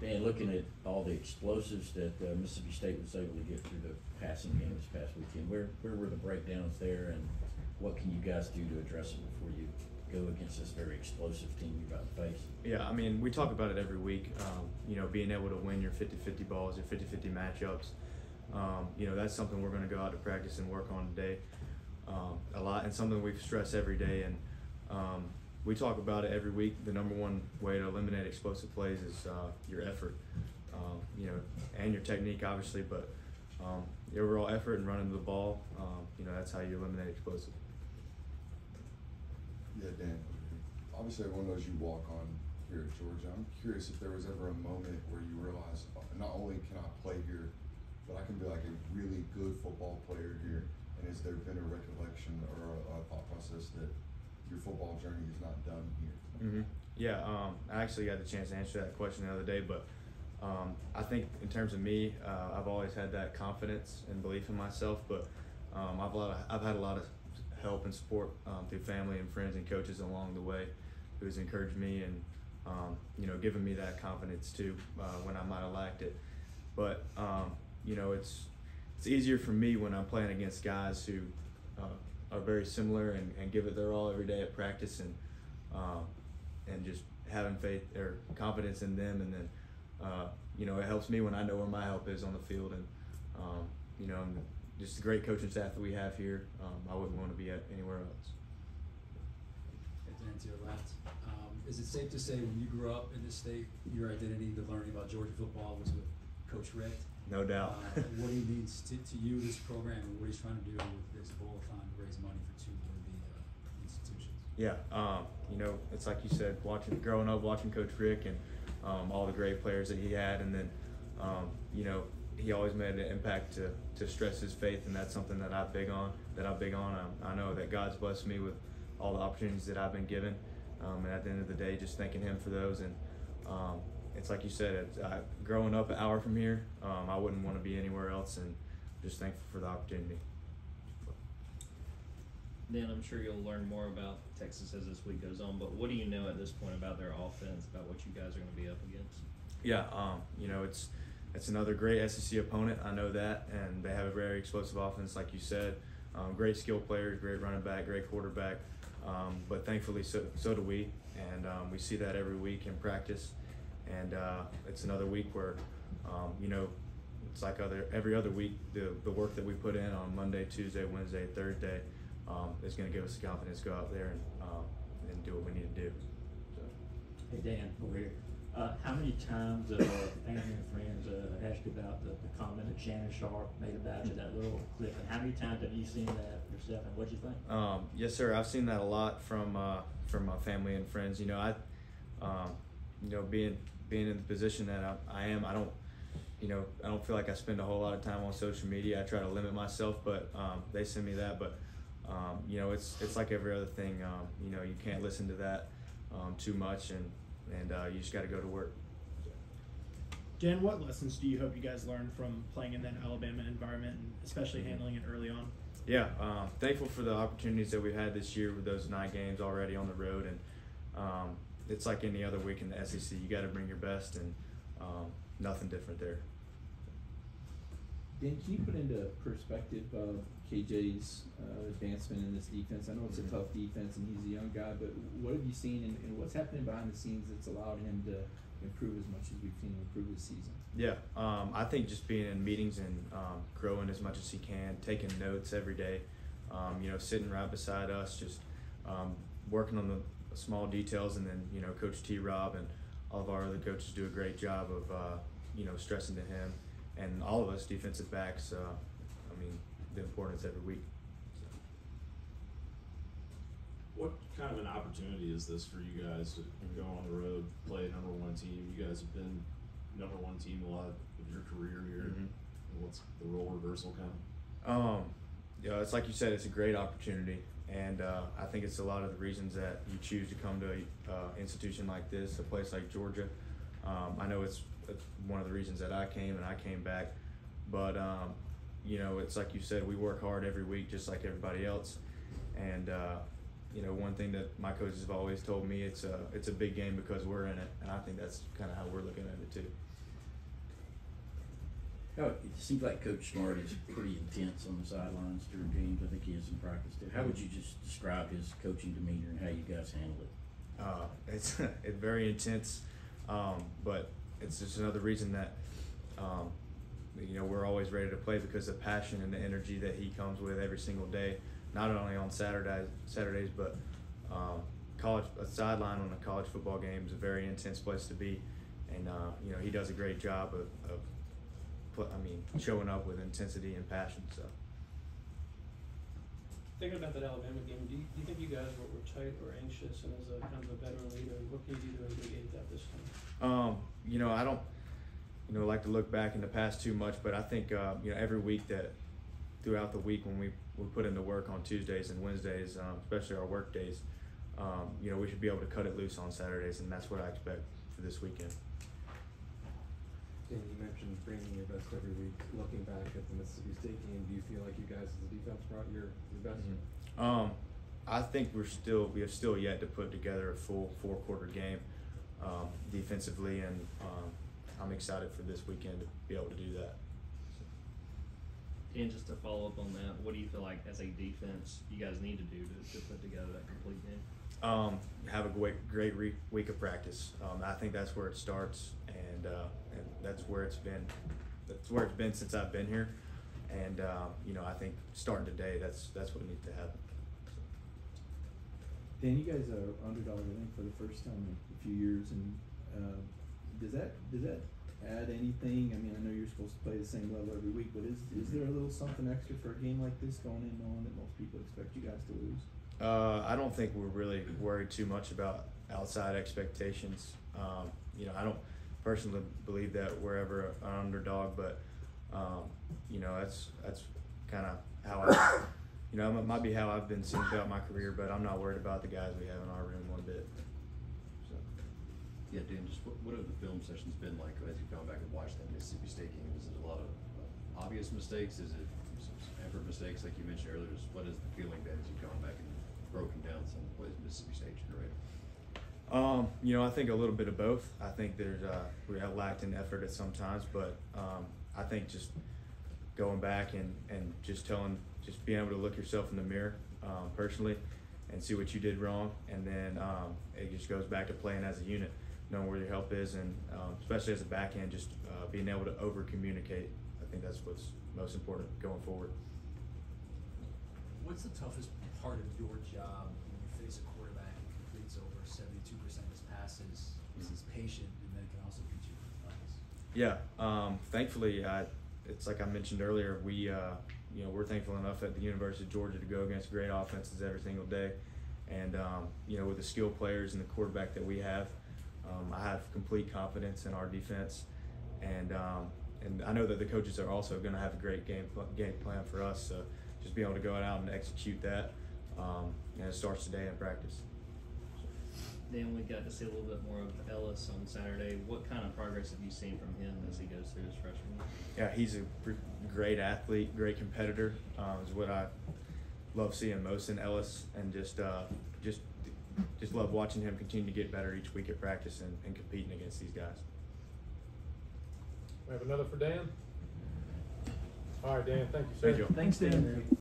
And looking at all the explosives that Mississippi State was able to get through the passing game this past weekend, where were the breakdowns there, and what can you guys do to address it before you go against this very explosive team you're about to face? Yeah, I mean, we talk about it every week, you know, being able to win your 50-50 balls, your 50-50 matchups. You know, that's something we're going to go out to practice and work on today a lot, and something we stress every day. And we talk about it every week. The number one way to eliminate explosive plays is your effort, you know, and your technique, obviously, but the overall effort and running the ball, you know, that's how you eliminate explosive. Yeah, Dan, obviously everyone knows you walk on here at Georgia. I'm curious if there was ever a moment where you realized not only can I play here, but I can be like a really good football player here. And has there been a recollection or a thought process that your football journey is not done here? Mm-hmm. Yeah, I actually got the chance to answer that question the other day, but I think in terms of me, I've always had that confidence and belief in myself, but I've had a lot of help and support through family and friends and coaches along the way who's encouraged me and you know, given me that confidence too when I might have lacked it. But you know, it's easier for me when I'm playing against guys who are very similar and give it their all every day at practice, and just having faith or confidence in them, and then you know, it helps me when I know where my help is on the field, and you know, and just the great coaching staff that we have here. I wouldn't want to be at anywhere else. To answer your last, is it safe to say when you grew up in this state, your identity to learning about Georgia football was with Coach Richt? No doubt. What he means to you, this program, and what he's trying to do with this bowl-a-thon to raise money for two worthy institutions? Yeah, you know, it's like you said, growing up watching Coach Rick and all the great players that he had, and then you know, he always made an impact to stress his faith, and that's something that I'm big on. I know that God's blessed me with all the opportunities that I've been given, and at the end of the day, just thanking Him for those. And it's like you said, growing up an hour from here, I wouldn't want to be anywhere else, and just thankful for the opportunity. Dan, I'm sure you'll learn more about Texas as this week goes on, but what do you know at this point about their offense, about what you guys are going to be up against? Yeah, you know, it's another great SEC opponent. I know that, and they have a very explosive offense, like you said. Great skill players, great running back, great quarterback, but thankfully so do we, and we see that every week in practice. And it's another week where, you know, it's like every other week, the work that we put in on Monday, Tuesday, Wednesday, Thursday is going to give us the confidence to go out there and do what we need to do. So. Hey Dan, over here. How many times family and friends asked you about the comment that Shannon Sharp made about you, that little clip, and how many times have you seen that yourself, and what'd you think? Yes, sir. I've seen that a lot from my family and friends. You know, you know, being in the position that I am, I don't feel like I spend a whole lot of time on social media. I try to limit myself, but they send me that. But you know, it's like every other thing. You know, you can't listen to that too much, and you just got to go to work. Dan, what lessons do you hope you guys learned from playing in that Alabama environment, and especially handling it early on? Yeah, thankful for the opportunities that we've had this year with those 9 games already on the road, and it's like any other week in the SEC. You got to bring your best, and nothing different there. Dan, can you put into perspective KJ's advancement in this defense? I know it's a tough defense, and he's a young guy, but what have you seen, and what's happening behind the scenes that's allowed him to improve as much as we've seen him improve this season? Yeah, I think just being in meetings and growing as much as he can, taking notes every day, you know, sitting right beside us, just working on the small details, and then, you know, Coach T-Rob and all of our other coaches do a great job of, you know, stressing to him and all of us defensive backs, I mean, the importance every week. So. What kind of an opportunity is this for you guys to go on the road, play a #1 team? You guys have been #1 team a lot of your career here. Mm-hmm. What's the role reversal kind of? Yeah, it's like you said, it's a great opportunity, and I think it's a lot of the reasons that you choose to come to an institution like this, a place like Georgia. I know it's one of the reasons that I came and I came back, but you know, it's like you said, we work hard every week just like everybody else, and you know, one thing that my coaches have always told me, it's a big game because we're in it, and I think that's kind of how we're looking at it too. Oh, it seems like Coach Smart is pretty intense on the sidelines during games. I think he has some practice too. How would you just describe his coaching demeanor and how you guys handle it? It's it's very intense, but it's just another reason that we're always ready to play because of the passion and the energy that he comes with every single day. Not only on Saturdays, but a sideline on a college football game is a very intense place to be, and he does a great job of showing up with intensity and passion. So. Thinking about that Alabama game, do you think you guys were tight or anxious, and as a kind of a veteran leader, what can you do to mitigate that this time? I don't, like to look back in the past too much, but I think, every week throughout the week when we put in the work on Tuesdays and Wednesdays, especially our work days, we should be able to cut it loose on Saturdays, and that's what I expect for this weekend. Dan, you mentioned bringing your best every week. Looking back at the Mississippi State game, do you feel like you guys as a defense brought your best? Mm-hmm. I think we have still yet to put together a full 4-quarter game defensively, and I'm excited for this weekend to be able to do that. And just to follow up on that, what do you feel like as a defense you guys need to do to put together that complete game? Have a great week of practice. I think that's where it starts, and that's where it's been. That's where it's been since I've been here, and I think starting today, that's what needs to happen. Dan, you guys are underdog, I think, for the first time in a few years, and does that add anything? I mean, I know you're supposed to play the same level every week, but is there a little something extra for a game like this going in knowing that most people expect you guys to lose? I don't think we're really worried too much about outside expectations. I don't personally believe that we're ever an underdog, but that's kind of how it might be how I've been seen throughout my career, but I'm not worried about the guys we have in our room one bit. So. Yeah, Dan, just what have the film sessions been like as you've gone back and watched that Mississippi State game? Is it a lot of obvious mistakes? Is it some effort mistakes like you mentioned earlier? Just what is the feeling been as you've gone back and broken down some plays Mississippi State generated? I think a little bit of both. I think we have lacked in effort at some times, but I think just going back and just being able to look yourself in the mirror personally and see what you did wrong, and then it just goes back to playing as a unit, knowing where your help is, and especially as a back end, just being able to over communicate. I think that's what's most important going forward. What's the toughest part of your job when you face a quarterback who completes over 72% of his passes? Is he's patient, and then can also beat you with plays? Yeah, thankfully, it's like I mentioned earlier, we're thankful enough at the University of Georgia to go against great offenses every single day, and with the skilled players and the quarterback that we have, I have complete confidence in our defense, and I know that the coaches are also going to have a great game plan for us. So just be able to go out and execute that, it starts today in practice. Then we got to see a little bit more of Ellis on Saturday. What kind of progress have you seen from him as he goes through his freshman year? Yeah, he's a great athlete, great competitor. Is what I love seeing most in Ellis, and just love watching him continue to get better each week at practice and competing against these guys. We have another for Dan. All right, Dan, thank you, sir. Thank you. Thanks, Dan.